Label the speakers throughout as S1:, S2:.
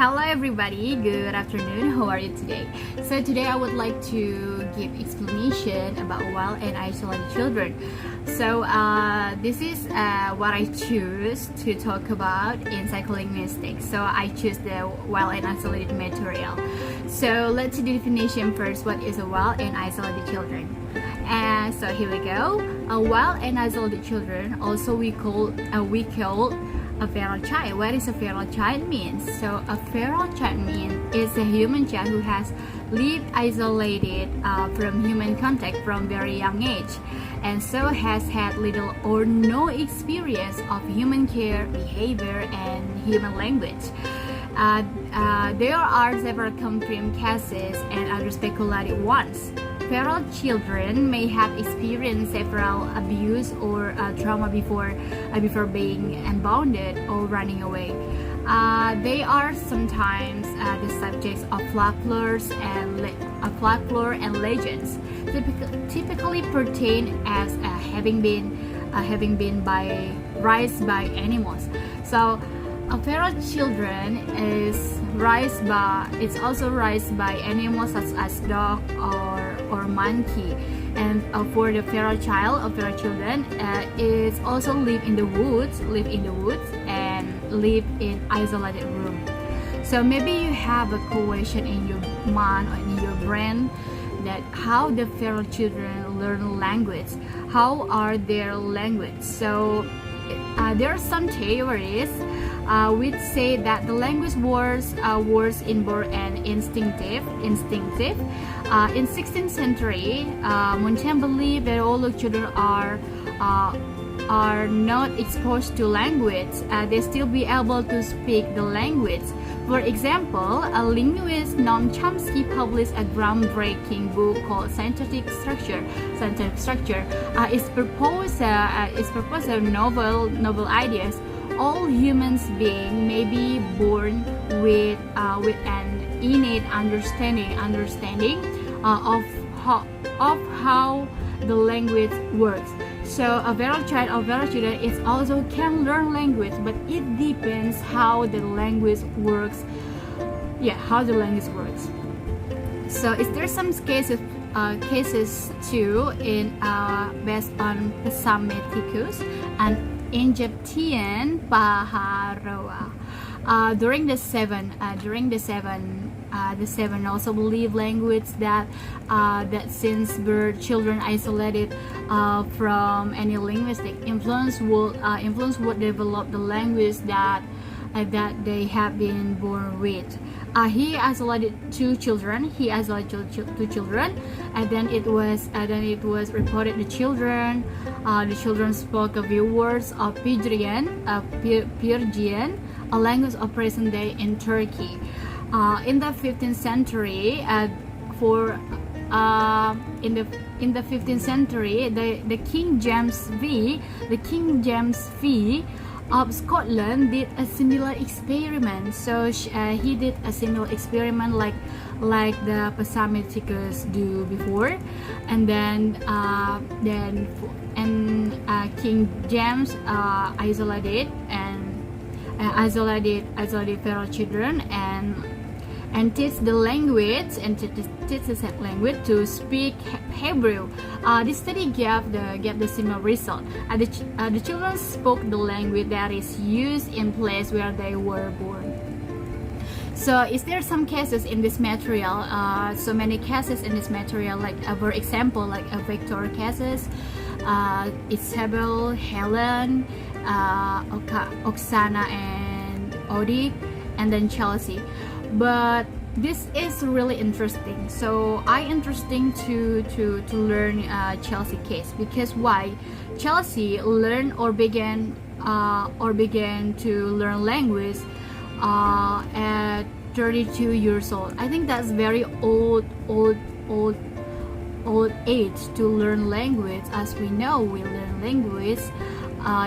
S1: Hello everybody, good afternoon, how are you today? So today I would like to give explanation about wild and isolated children. So this is what I choose to talk about in psycholinguistics. So I choose the wild and isolated material. So let's do the definition first. What is a wild and isolated children? And so here we go. Wild and isolated children, also we call a feral child. What is a feral child means? So a feral child means is a human child who has lived isolated from human contact from very young age, and so has had little or no experience of human care, behavior, and human language. There are several confirmed cases and other speculative ones. Feral children may have experienced several abuse or trauma before being unbounded or running away. They are sometimes the subjects of folklore and legends, typically pertain as having been raised by animals. So feral children is also raised by animals such as dog or monkey, and for the feral children is also live in the woods and live in isolated room. So maybe you have a question in your mind or in your brain that how the feral children learn language, how are their language. So there are some theories which say that the language was inborn and instinctive. In 16th century, Montaigne believed that all the children are not exposed to language. They still be able to speak the language. For example, a linguist Noam Chomsky published a groundbreaking book called Scientific Structure. Its purpose novel ideas. All humans beings may be born with an innate understanding of how the language works. So a feral children is also can learn language, but it depends how the language works. So is there some cases too in based on Psammeticus and Egyptian Paharoa. During the seven also believe language that since birth children isolated from any linguistic influence would develop the language that they have been born with. He isolated two children, and then it was reported the children spoke a few words of Pyrgian, a language of present day in Turkey. In the 15th century, in the 15th century, the King James V of Scotland did a similar experiment. So he did a similar experiment like the Psammeticus do before, and then King James isolated feral children and teach the language to speak Hebrew. This study gave the similar result. The children spoke the language that is used in place where they were born. So is there some cases in this material? So many cases in this material, like for example, like vector cases, Isabel, Helen, Oksana, and Odik, and then Chelsea. But this is really interesting. So I interesting to learn Chelsea case, because why Chelsea learned or began to learn language at 32 years old. I think that's very old age to learn language. As we know, we learn language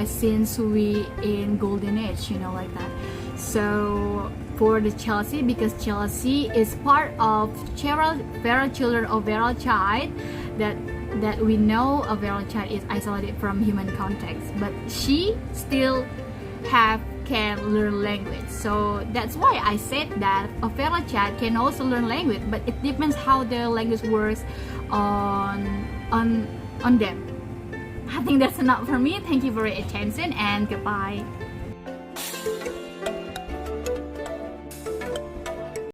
S1: since we in golden age, like that. So for the Chelsea, because Chelsea is part of feral children or feral child, that we know a feral child is isolated from human contacts, but she still have can learn language. So that's why I said that a feral child can also learn language, but it depends how the language works on them. I think that's enough for me. Thank you for your attention and goodbye.